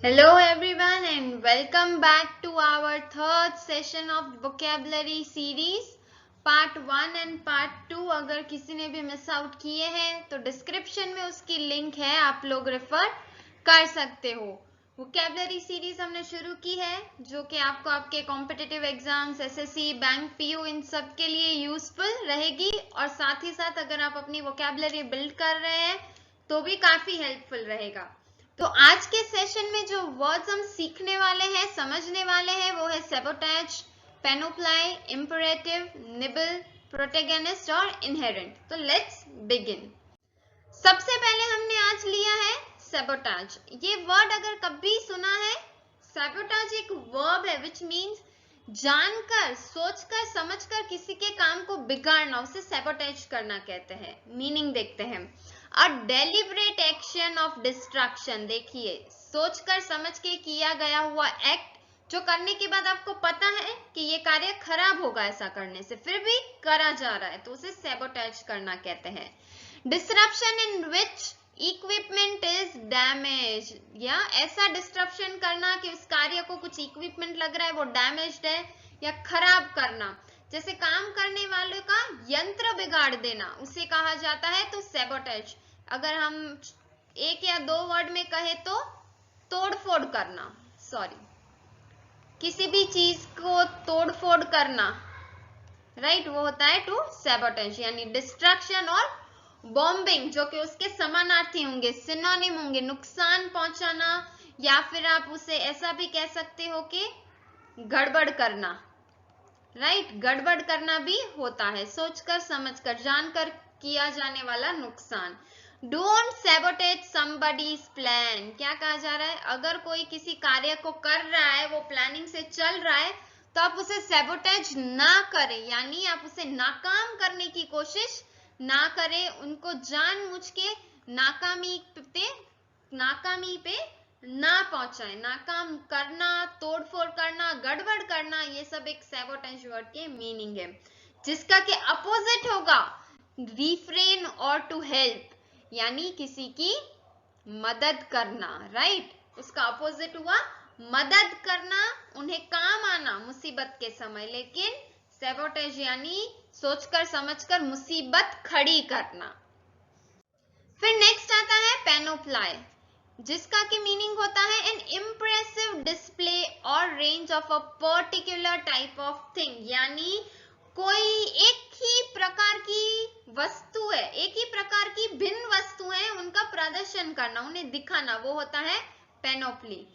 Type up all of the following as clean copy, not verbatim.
Hello everyone and welcome back to our third session of vocabulary series part 1 and part 2। अगर किसी ने भी miss out किए हैं तो डिस्क्रिप्शन में उसकी लिंक है, आप लोग रेफर कर सकते हो। वोकैबुलरी सीरीज हमने शुरू की है जो कि आपको आपके competitive exams, SSC, bank, PU इन सब के लिए यूजफुल रहेगी और साथ ही साथ अगर आप अपनी वोकैबुलरी बिल्ड कर रहे हैं तो भी काफी हेल्पफुल रहेगा। तो आज के सेशन में जो वर्ड्स हम सीखने वाले हैं, समझने वाले हैं, वो है सैबोटेज, पेनोप्लाई, इंपरेटिव, निबल, प्रोटेगनिस्ट और इनहेरेंट। तो लेट्स बिगिन। सबसे पहले हमने आज लिया है सैबोटेज। ये वर्ड अगर कभी सुना है, सैबोटेज एक वर्ब है विच मीन्स जानकर, सोचकर, समझकर किसी के काम को बिगाड़ना, उसे सैबोटेज करना कहते हैं। मीनिंग देखते हैं, अ डेलिब्रेट एक्शन ऑफ डिस्ट्रक्शन। देखिए, सोचकर समझ के किया गया हुआ एक्ट जो करने के बाद आपको पता है कि ये कार्य खराब होगा ऐसा करने से, फिर भी करा जा रहा है, तो उसे सैबोटेज करना कहते हैं। Disruption in which equipment is damage, या ऐसा डिस्ट्रप्शन करना कि उस कार्य को कुछ इक्विपमेंट लग रहा है वो डैमेज्ड है या खराब करना, जैसे काम करने वालों का यंत्र बिगाड़ देना, उसे कहा जाता है तो सैबोटेज। अगर हम एक या दो वर्ड में कहे तो तोड़फोड़ करना, सॉरी, किसी भी चीज को तोड़फोड़ करना, राइट, वो होता है टू सैबोटेज। यानी डिस्ट्रक्शन और बॉम्बिंग जो कि उसके समानार्थी होंगे, सिनोनिम होंगे, नुकसान पहुंचाना, या फिर आप उसे ऐसा भी कह सकते हो कि गड़बड़ करना, राइट, गड़बड़ करना भी होता है, सोचकर समझकर जानकर किया जाने वाला नुकसान। Don't sabotage somebody's plan. क्या कहा जा रहा है, अगर कोई किसी कार्य को कर रहा है, वो प्लानिंग से चल रहा है, तो आप उसे सैबोटेज ना करें, यानी आप उसे नाकाम करने की कोशिश ना करें, उनको जानबूझ के नाकामी पे ना पहुंचाए। नाकाम करना, तोड़फोड़ करना, गड़बड़ करना, ये सब एक सैबोटेज वर्ड के मीनिंग है, जिसका के अपोजिट होगा रिफ्रेन और टू हेल्प, यानी किसी की मदद करना, राइट, उसका अपोजिट हुआ मदद करना, उन्हें काम आना मुसीबत के समय। लेकिन सैबोटेज यानी सोचकर समझकर मुसीबत खड़ी करना। फिर नेक्स्ट आता है पेनोप्लाई, जिसका की मीनिंग होता है एन इम्प्रेसिव डिस्प्ले और range of a particular type of thing, यानी कोई एक ही प्रकार की वस्तु है, एक ही प्रकार की भिन्न वस्तु है, उनका प्रदर्शन करना, उन्हें दिखाना, वो होता है पेनोप्ली,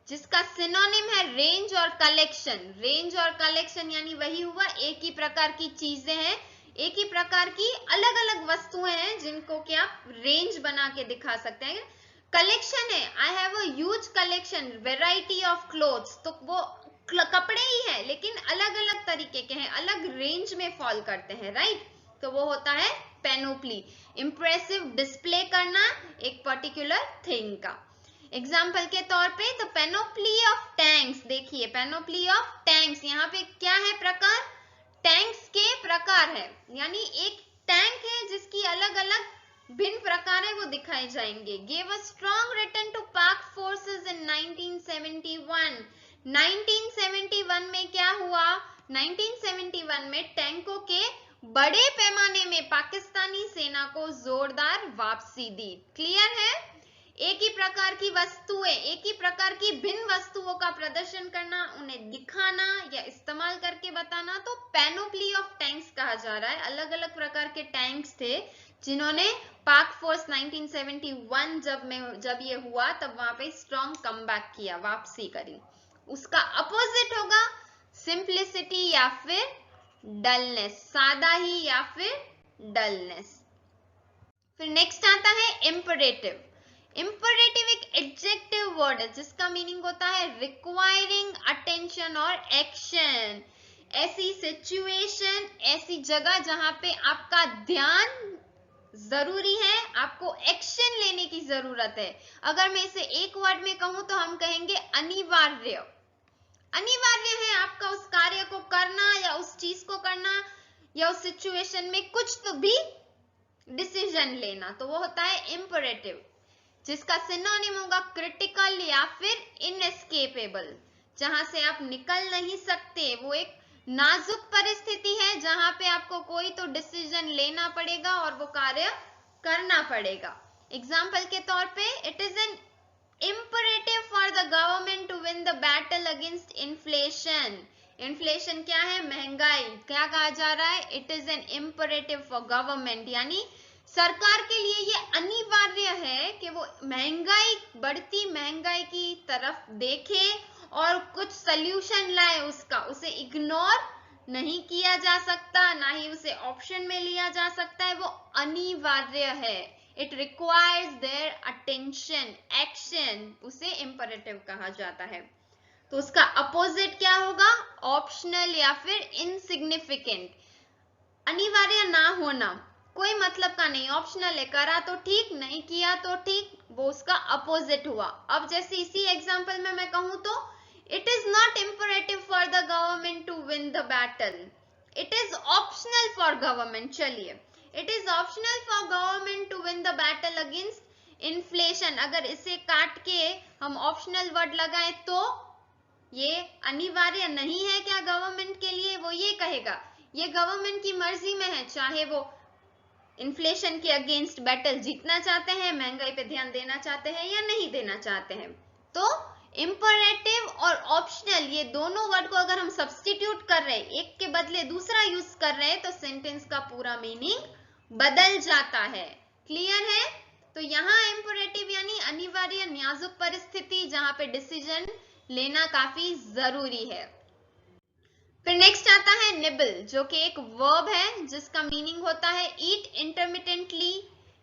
जिसका सिनोनिम है रेंज और कलेक्शन। रेंज और कलेक्शन यानी वही हुआ, एक ही प्रकार की चीजें हैं, एक ही प्रकार की अलग अलग वस्तुएं हैं जिनको कि आप रेंज बना के दिखा सकते हैं। कलेक्शन है, I have a huge collection, variety of clothes, तो वो कपड़े ही है लेकिन अलग अलग तरीके के हैं, अलग रेंज में फॉल करते हैं, राइट, तो वो होता है पेनोप्ली। इंप्रेसिव डिस्प्ले करना एक पर्टिकुलर थिंग का। एग्जाम्पल के तौर पे तो पेनोप्ली ऑफ टैंक्स, देखिए पेनोप्ली ऑफ टैंक्स, यहाँ पे क्या है प्रकार, टैंक्स के प्रकार है, यानी एक टैंक है जिसकी अलग अलग भिन्न प्रकार है, वो दिखाए जाएंगे। Gave a strong return to Pak forces in 1971। 1971 में क्या हुआ, 1971 में टैंकों के बड़े पैमाने में पाकिस्तानी सेना को जोरदार वापसी दी। क्लियर है, एक ही प्रकार की वस्तुएं, एक ही प्रकार की भिन्न वस्तुओं का प्रदर्शन करना, उन्हें दिखाना या इस्तेमाल करके बताना, तो पैनोप्ली ऑफ टैंक्स कहा जा रहा है। अलग अलग प्रकार के टैंक्स थे जिन्होंने पाक फोर्स 1971 जब ये हुआ तब वहां पे स्ट्रॉन्ग कमबैक किया, वापसी करी। उसका अपोजिट होगा सिंप्लिसिटी या फिर डलनेस, सादा ही या फिर डलनेस। फिर नेक्स्ट आता है इंपरेटिव। इंपरेटिव एक एडजेक्टिव वर्ड है जिसका मीनिंग होता है रिक्वायरिंग अटेंशन और एक्शन। ऐसी सिचुएशन, ऐसी जगह जहां पे आपका ध्यान जरूरी है, आपको एक्शन लेने की जरूरत है। अगर मैं इसे एक वर्ड में कहूं तो हम कहेंगे अनिवार्य। अनिवार्य है आपका उस कार्य को करना या उस चीज को करना या उस सिचुएशन में कुछ तो भी डिसीजन लेना, तो वो होता है इंपरेटिव। जिसका सिनोनिम होगा क्रिटिकल या फिर इनएस्केपेबल, जहां से आप निकल नहीं सकते। वो एक नाजुक परिस्थिति है जहां पे आपको कोई तो डिसीजन लेना पड़ेगा और वो कार्य करना पड़ेगा। एग्जाम्पल के तौर पे, it is an imperative for the government to win the battle against inflation. Inflation क्या है? महंगाई। क्या कहा जा रहा है? It is an imperative for government, यानी सरकार के लिए ये अनिवार्य है कि वो बढ़ती महंगाई की तरफ देखे और कुछ सल्यूशन लाए उसका। उसे इग्नोर नहीं किया जा सकता, ना ही उसे ऑप्शन में लिया जा सकता है, वो अनिवार्य है। It requires their attention, action, उसे imperative कहा जाता है। तो उसका अपोजिट क्या होगा? ऑप्शनल या फिर इनसिग्निफिकेंट। अनिवार्य ना होना, कोई मतलब का नहीं, ऑप्शनल है, करा तो ठीक, नहीं किया तो ठीक, वो उसका अपोजिट हुआ। अब जैसे इसी एग्जाम्पल में मैं कहूं तो, it is not imperative for the government to win the battle, it is optional for government. चलिए, it is optional for government to win the battle against inflation, अगर इसे काट के हम ऑप्शनल वर्ड लगाएं तो ये अनिवार्य नहीं है क्या गवर्नमेंट के लिए? वो ये कहेगा ये गवर्नमेंट की मर्जी में है, चाहे वो इन्फ्लेशन के अगेंस्ट बैटल जीतना चाहते हैं, महंगाई पे ध्यान देना चाहते हैं या नहीं देना चाहते हैं। तो इम्परेटिव और ऑप्शनल, ये दोनों वर्ड को अगर हम सब्स्टिट्यूट कर रहे हैं, एक के बदले दूसरा यूज कर रहे हैं, तो सेंटेंस का पूरा मीनिंग बदल जाता है। क्लियर है? तो यहाँ इम्परेटिव यानी अनिवार्य नाजुक परिस्थिति जहां पे डिसीजन लेना काफी जरूरी है। फिर नेक्स्ट आता है निबल, जो कि एक वर्ब है जिसका मीनिंग होता है ईट इंटरमिटेंटली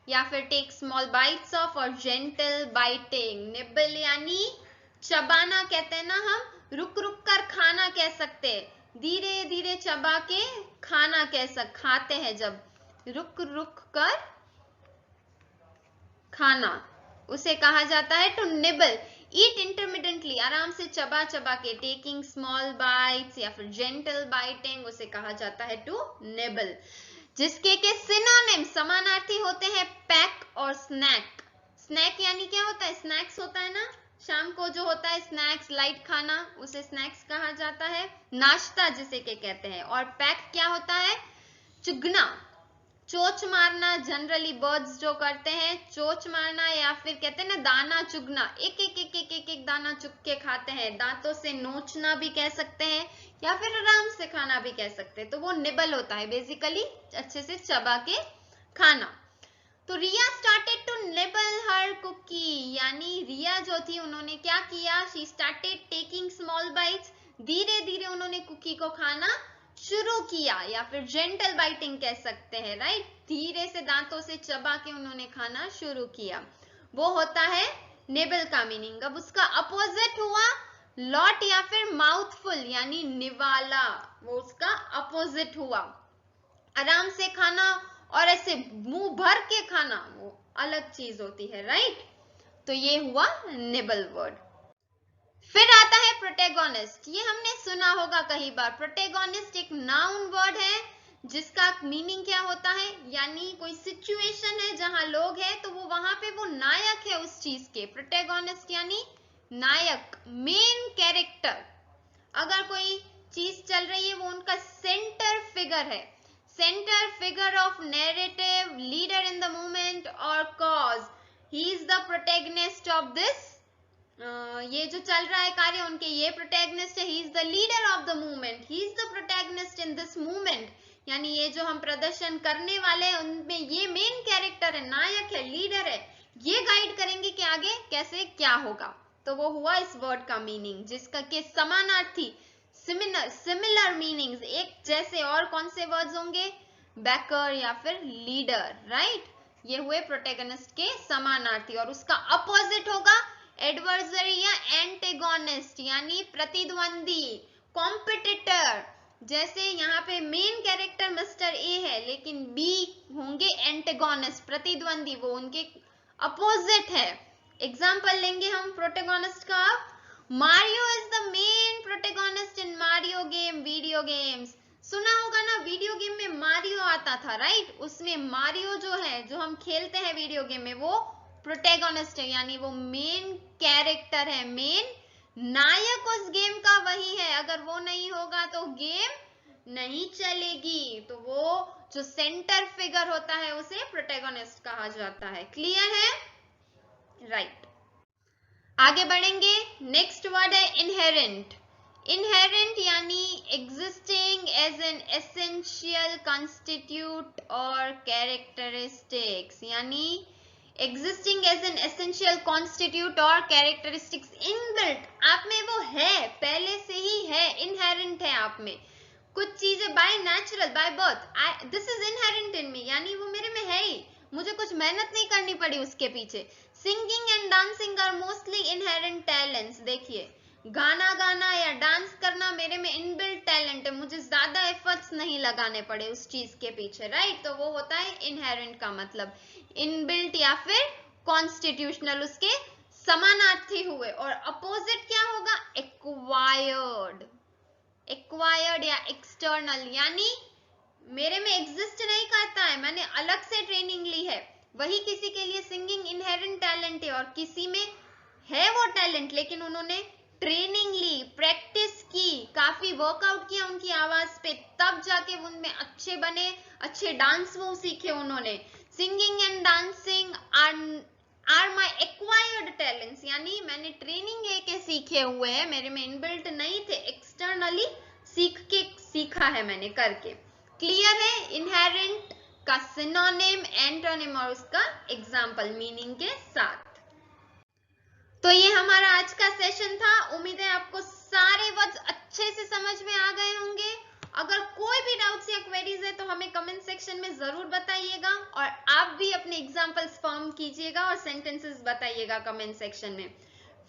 या फिर टेक स्मॉल बाइट्स ऑफ और जेंटल बाइटिंग। निबल यानी चबाना कहते हैं ना हम, रुक रुक कर खाना कह सकते हैं, धीरे धीरे चबा के खाना खाते हैं, जब रुक रुक कर खाना, उसे कहा जाता है टू निबल। ईट इंटरमिटेंटली, आराम से चबा चबा के, टेकिंग स्मॉल बाइट्स या फिर जेंटल बाइटिंग, उसे कहा जाता है टू निबल। जिसके के सिनोनिम समानार्थी होते हैं पैक और स्नैक। स्नैक यानी क्या होता है? स्नैक्स होता है ना, शाम को जो होता है स्नैक्स, लाइट खाना, उसे स्नैक्स कहा जाता है, नाश्ता जिसे के कहते हैं। और पैक क्या होता है? चुगना, चोच मारना, जनरली बर्ड्स जो करते हैं चोच मारना, या फिर कहते हैं ना दाना चुगना, एक एक एक एक एक, एक दाना चुग के खाते हैं, दांतों से नोचना भी कह सकते हैं या फिर आराम से खाना भी कह सकते हैं। तो वो निबल होता है, बेसिकली अच्छे से चबा के खाना। तो Riya started to nibble her cookie, यानी रिया जो थी उन्होंने क्या किया? She started taking small bites, धीरे धीरे उन्होंने कुकी को खाना शुरू किया, या फिर जेंटल बाइटिंग कह सकते हैं, राइट, धीरे से दांतों से चबा के उन्होंने खाना शुरू किया, वो होता है निबल का मीनिंग। अब उसका अपोजिट हुआ लॉट या फिर माउथफुल, यानी निवाला, वो उसका अपोजिट हुआ। आराम से खाना और ऐसे मुंह भर के खाना, वो अलग चीज होती है, राइट। तो ये हुआ निबल वर्ड। फिर आता है प्रोटेगोनिस्ट, ये हमने सुना होगा कई बार। प्रोटेगोनिस्ट एक नाउन वर्ड है जिसका मीनिंग क्या होता है? यानी कोई सिचुएशन है जहां लोग हैं तो वो वहां पे वो नायक है उस चीज के। प्रोटेगोनिस्ट यानी नायक, मेन कैरेक्टर। अगर कोई चीज चल रही है वो उनका सेंटर फिगर है, centre figure of narrative, leader in the movement और cause. He is the protagonist of this, ये जो चल रहा है कार्य उनके ये प्रोटैगनिस्ट है। ही is the leader of the movement, he is the protagonist in this movement, यानी ये जो हम प्रदर्शन करने वाले हैं उनमें ये मेन कैरेक्टर है, नायक है, लीडर है, ये गाइड करेंगे कि आगे कैसे क्या होगा। तो वो हुआ इस वर्ड का मीनिंग, जिसका के समानार्थी सिमिलर मीनिंग्स एक जैसे और कौन से वर्ड्स होंगे? बैकर या फिर लीडर, राइट। ये हुए प्रोटैगनिस्ट के समानार्थी। और उसका अपोजिट होगा एडवर्सरी या एंटेगोनिस्ट, यानी प्रतिद्वंदी, कॉम्पिटिटर। जैसे यहाँ पे मेन कैरेक्टर मिस्टर ए है लेकिन बी होंगे एंटेगोनिस्ट, प्रतिद्वंदी, वो उनके अपोजिट है। एग्जाम्पल लेंगे हम प्रोटैगनिस्ट का। Mario is the main protagonist in Mario game video games. सुना होगा ना, वीडियो गेम में मारियो आता था, राइट। उसमें मारियो जो है, जो हम खेलते हैं वीडियो गेम में, वो प्रोटैगनिस्ट है, यानी वो मेन कैरेक्टर है, मेन नायक उस गेम का वही है। अगर वो नहीं होगा तो गेम नहीं चलेगी। तो वो जो सेंटर फिगर होता है उसे प्रोटैगनिस्ट कहा जाता है। क्लियर है? राइट। आगे बढ़ेंगे। नेक्स्ट वर्ड है इनहेरेंट। इनहेरेंट यानी existing as an essential constitute or characteristics, यानी existing as an essential constitute or characteristics इनबिल्ट, आप में वो है, पहले से ही है, इनहेरेंट है आप में। कुछ चीजें by natural, by birth, this is inherent in me, यानी वो मेरे में है ही, मुझे कुछ मेहनत नहीं करनी पड़ी उसके पीछे। Singing and dancing are mostly inherent talents. देखिए, गाना गाना या डांस करना मेरे में इनबिल्ट टैलेंट है, मुझे ज्यादा एफर्ट्स नहीं लगाने पड़े उस चीज के पीछे, राइट? तो वो होता है इनहेरेंट का मतलब इनबिल्ट या फिर कॉन्स्टिट्यूशनल, उसके समानार्थी हुए। और अपोजिट क्या होगा? एक्वायर्ड। एक्वायर्ड या एक्सटर्नल, यानी मेरे में एग्जिस्ट नहीं करता है, मैंने अलग से ट्रेनिंग ली है। वही किसी के लिए सिंगिंग इनहेरेंट टैलेंट है और किसी में है वो टैलेंट, लेकिन उन्होंने ट्रेनिंग ली, प्रैक्टिस की, काफी वर्कआउट किया उनकी आवाज पे, तब जाके उनमें अच्छे बने, अच्छे डांस वो सीखे उन्होंने। Singing and dancing are my acquired talents, यानी मैंने ट्रेनिंग लेके सीखे हुए हैं, मेरे में इनबिल्ट नहीं थे, एक्सटर्नली सीखा है मैंने करके। क्लियर है? इनहेरेंट का सिनोनिम, एंटोनिम और उसका एग्जाम्पल मीनिंग के साथ। तो ये हमारा आज का सेशन था। उम्मीद है आपको सारे वर्ड्स अच्छे से समझ में आ गए होंगे। अगर कोई भी डाउट्स या क्वेरीज है तो हमें कमेंट सेक्शन में जरूर बताइएगा, और आप भी अपने एग्जाम्पल्स फॉर्म कीजिएगा और सेंटेंसेस बताइएगा कमेंट सेक्शन में।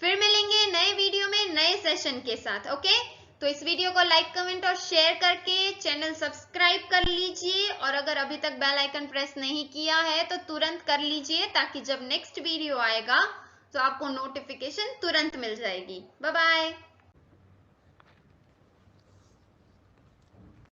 फिर मिलेंगे नए वीडियो में नए सेशन के साथ। ओके, तो इस वीडियो को लाइक, कमेंट और शेयर करके चैनल सब्सक्राइब कर लीजिए, और अगर अभी तक बेल आइकन प्रेस नहीं किया है तो तुरंत कर लीजिए, ताकि जब नेक्स्ट वीडियो आएगा तो आपको नोटिफिकेशन तुरंत मिल जाएगी। Bye bye.